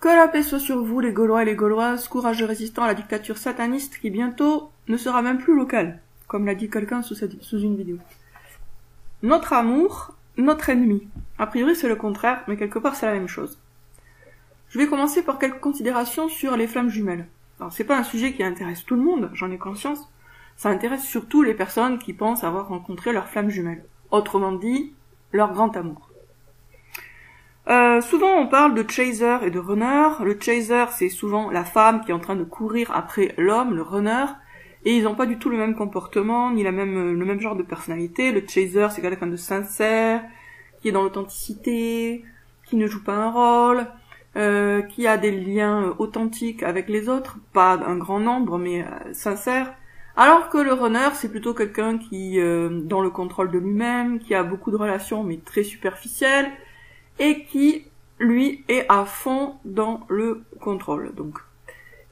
Que la paix soit sur vous, les Gaulois et les Gauloises, courageux résistants à la dictature sataniste qui bientôt ne sera même plus locale, comme l'a dit quelqu'un sous une vidéo. Notre amour, notre ennemi. A priori c'est le contraire, mais quelque part c'est la même chose. Je vais commencer par quelques considérations sur les flammes jumelles. Alors c'est pas un sujet qui intéresse tout le monde, j'en ai conscience. Ça intéresse surtout les personnes qui pensent avoir rencontré leur flamme jumelle. Autrement dit, leur grand amour. Souvent on parle de chaser et de runner. Le chaser c'est souvent la femme qui est en train de courir après l'homme, le runner, et ils n'ont pas du tout le même comportement, ni le même genre de personnalité. Le chaser c'est quelqu'un de sincère, qui est dans l'authenticité, qui ne joue pas un rôle, qui a des liens authentiques avec les autres, pas un grand nombre mais sincère. Alors que le runner c'est plutôt quelqu'un qui dans le contrôle de lui-même, qui a beaucoup de relations mais très superficielles, et qui, lui, est à fond dans le contrôle, donc.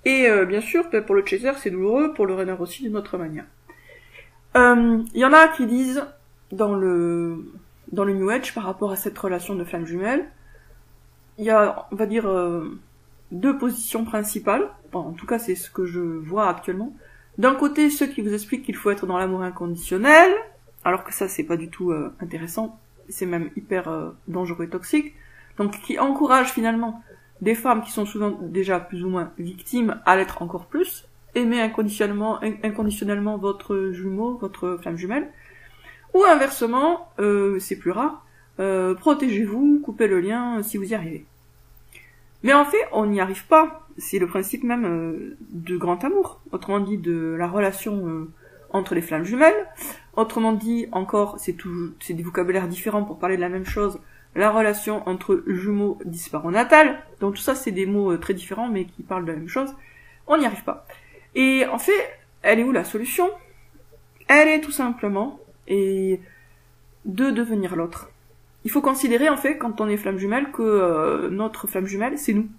Et bien sûr, pour le chaser, c'est douloureux, pour le runner aussi, d'une autre manière. Il y en a qui disent, dans le New Age, par rapport à cette relation de flamme jumelle, il y a, on va dire, deux positions principales. Bon, en tout cas, c'est ce que je vois actuellement. D'un côté, ceux qui vous expliquent qu'il faut être dans l'amour inconditionnel, alors que ça, c'est pas du tout intéressant, c'est même hyper dangereux et toxique, donc qui encourage finalement des femmes qui sont souvent déjà plus ou moins victimes à l'être encore plus, aimer inconditionnellement votre jumeau, votre flamme jumelle, ou inversement, c'est plus rare, protégez-vous, coupez le lien si vous y arrivez. Mais en fait, on n'y arrive pas, c'est le principe même du grand amour, autrement dit de la relation entre les flammes jumelles. Autrement dit, encore, c'est des vocabulaires différents pour parler de la même chose, la relation entre jumeaux disparonatal. Donc tout ça, c'est des mots très différents, mais qui parlent de la même chose. On n'y arrive pas. Et en fait, elle est où la solution? Elle est tout simplement de devenir l'autre. Il faut considérer, en fait, quand on est flamme jumelle, que notre flamme jumelle, c'est nous.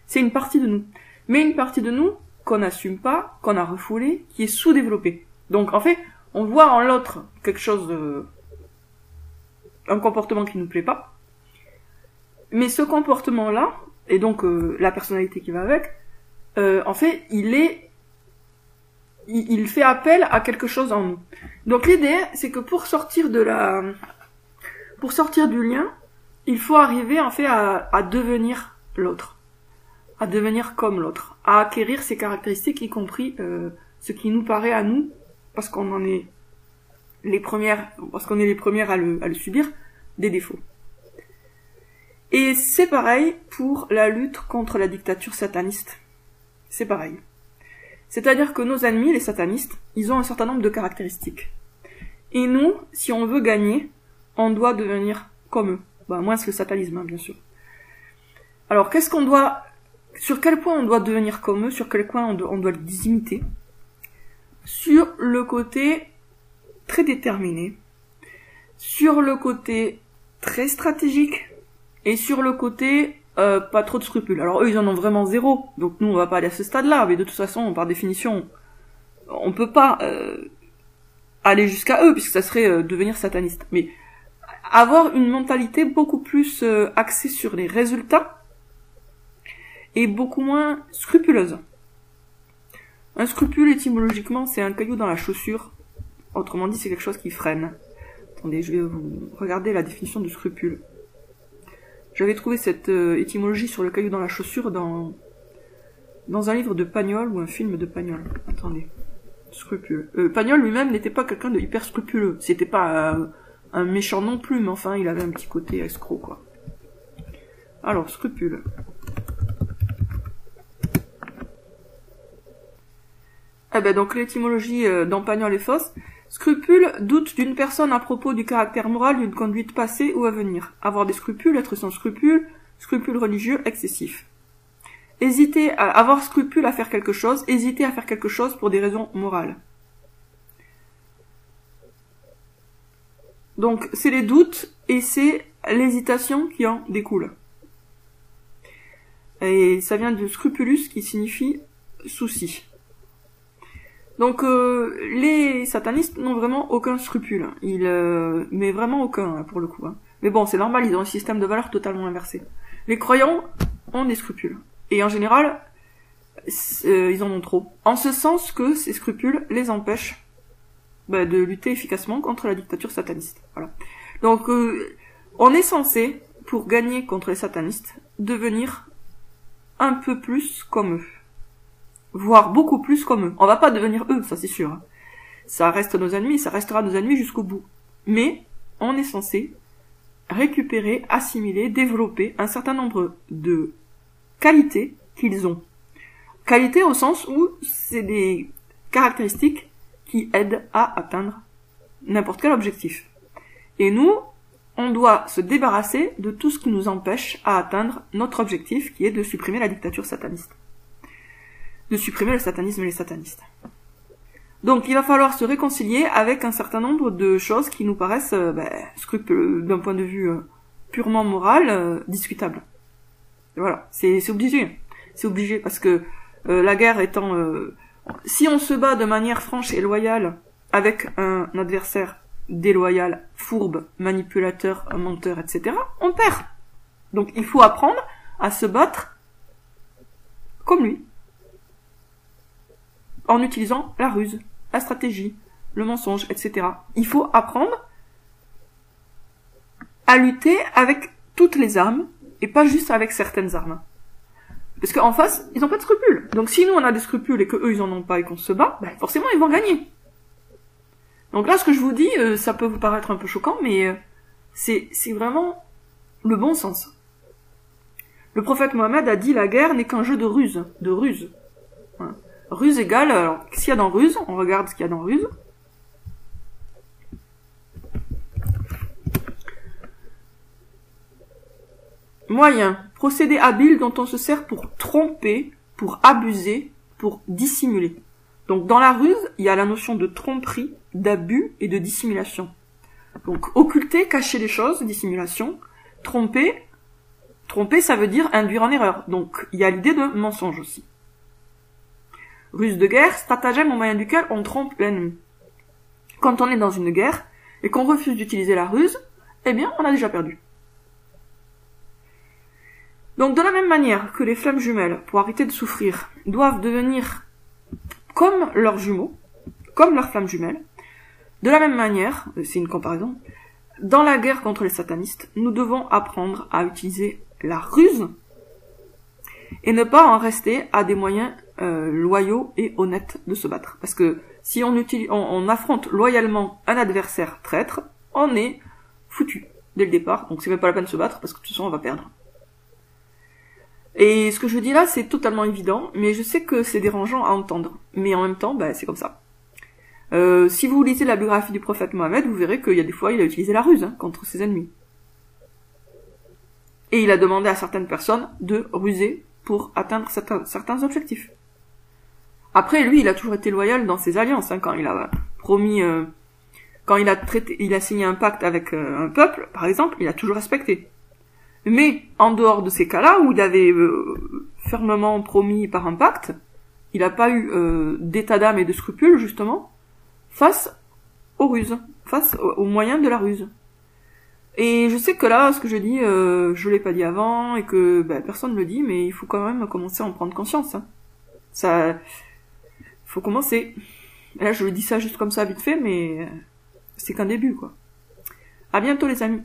C'est une partie de nous. Mais une partie de nous qu'on n'assume pas, qu'on a refoulée, qui est sous-développée. Donc, en fait, on voit en l'autre quelque chose un comportement qui nous plaît pas. Mais ce comportement-là, et donc la personnalité qui va avec, en fait, il fait appel à quelque chose en nous. Donc l'idée, c'est que pour sortir du lien, il faut arriver en fait à devenir l'autre, à devenir comme l'autre, à acquérir ses caractéristiques, y compris ce qui nous paraît à nous, parce qu'on est les premières à le subir, des défauts. Et c'est pareil pour la lutte contre la dictature sataniste. C'est pareil. C'est-à-dire que nos ennemis, les satanistes, ils ont un certain nombre de caractéristiques. Et nous, si on veut gagner, on doit devenir comme eux. Moins que le satanisme, hein, bien sûr. Alors, sur quel point on doit devenir comme eux, sur quel point on doit les imiter? Sur le côté très déterminé, sur le côté très stratégique, et sur le côté pas trop de scrupules. Alors eux, ils en ont vraiment zéro, donc nous, on va pas aller à ce stade-là, mais de toute façon, par définition, on peut pas aller jusqu'à eux, puisque ça serait devenir sataniste. Mais avoir une mentalité beaucoup plus axée sur les résultats, et beaucoup moins scrupuleuse. Un scrupule, étymologiquement, c'est un caillou dans la chaussure. Autrement dit, c'est quelque chose qui freine. Attendez, je vais vous regarder la définition du scrupule. J'avais trouvé cette étymologie sur le caillou dans la chaussure dans un livre de Pagnol ou un film de Pagnol. Attendez. Scrupule. Pagnol lui-même n'était pas quelqu'un de hyper scrupuleux. C'était pas un méchant non plus, mais enfin, il avait un petit côté escroc, quoi. Alors, scrupule. Donc l'étymologie dans Pagnol est fausse. Scrupule, doute d'une personne à propos du caractère moral d'une conduite passée ou à venir. Avoir des scrupules, être sans scrupules, scrupules religieux excessifs. Hésiter à avoir scrupule à faire quelque chose, hésiter à faire quelque chose pour des raisons morales. Donc c'est les doutes et c'est l'hésitation qui en découle. Et ça vient du scrupulus qui signifie souci. Donc les satanistes n'ont vraiment aucun scrupule, mais vraiment aucun pour le coup. Mais bon, c'est normal, ils ont un système de valeurs totalement inversé. Les croyants, ont des scrupules. Et en général, ils en ont trop. En ce sens que ces scrupules les empêchent de lutter efficacement contre la dictature sataniste. Voilà. Donc, on est censé, pour gagner contre les satanistes, devenir un peu plus comme eux. Voire beaucoup plus comme eux. On va pas devenir eux, ça c'est sûr. Hein. Ça reste nos ennemis, ça restera nos ennemis jusqu'au bout. Mais, on est censé récupérer, assimiler, développer un certain nombre de qualités qu'ils ont. Qualités au sens où c'est des caractéristiques qui aident à atteindre n'importe quel objectif. Et nous, on doit se débarrasser de tout ce qui nous empêche à atteindre notre objectif, qui est de supprimer la dictature sataniste. De supprimer le satanisme et les satanistes. Donc il va falloir se réconcilier avec un certain nombre de choses qui nous paraissent d'un point de vue purement moral, discutables. Et voilà, c'est obligé. C'est obligé parce que la guerre étant... si on se bat de manière franche et loyale avec un adversaire déloyal, fourbe, manipulateur, menteur, etc., on perd. Donc il faut apprendre à se battre comme lui. En utilisant la ruse, la stratégie, le mensonge, etc. Il faut apprendre à lutter avec toutes les armes, et pas juste avec certaines armes. Parce qu'en face, ils n'ont pas de scrupules. Donc si nous on a des scrupules et que eux ils en ont pas et qu'on se bat, forcément ils vont gagner. Donc là ce que je vous dis, ça peut vous paraître un peu choquant, mais c'est vraiment le bon sens. Le prophète Mohammed a dit la guerre n'est qu'un jeu de ruse. Voilà. Ruse égale, alors, qu'est-ce qu'il y a dans ruse? On regarde ce qu'il y a dans ruse. Moyen, procédé habile dont on se sert pour tromper, pour abuser, pour dissimuler. Donc dans la ruse, il y a la notion de tromperie, d'abus et de dissimulation. Donc occulter, cacher les choses, dissimulation. Tromper, ça veut dire induire en erreur. Donc il y a l'idée de mensonge aussi. Ruse de guerre, stratagème au moyen duquel on trompe l'ennemi. Quand on est dans une guerre et qu'on refuse d'utiliser la ruse, eh bien, on a déjà perdu. Donc, de la même manière que les flammes jumelles, pour arrêter de souffrir, doivent devenir comme leurs jumeaux, comme leurs flammes jumelles, de la même manière, c'est une comparaison, dans la guerre contre les satanistes, nous devons apprendre à utiliser la ruse et ne pas en rester à des moyens loyaux et honnêtes de se battre. Parce que si on affronte loyalement un adversaire traître, on est foutu dès le départ. Donc c'est même pas la peine de se battre parce que de toute façon on va perdre. Et ce que je dis là, c'est totalement évident, mais je sais que c'est dérangeant à entendre. Mais en même temps, c'est comme ça. Si vous lisez la biographie du prophète Mohammed, vous verrez qu'il y a des fois, il a utilisé la ruse contre ses ennemis. Et il a demandé à certaines personnes de ruser pour atteindre certains objectifs. Après, lui, il a toujours été loyal dans ses alliances, quand il a promis, quand il a signé un pacte avec un peuple, par exemple, il a toujours respecté. Mais, en dehors de ces cas-là, où il avait fermement promis par un pacte, il n'a pas eu d'état d'âme et de scrupules, justement, face aux ruses, face aux moyens de la ruse. Et je sais que là, ce que je dis, je l'ai pas dit avant, et que personne ne le dit, mais il faut quand même commencer à en prendre conscience. Ça, faut commencer. Et là, je dis ça juste comme ça, vite fait, mais c'est qu'un début, quoi. À bientôt, les amis.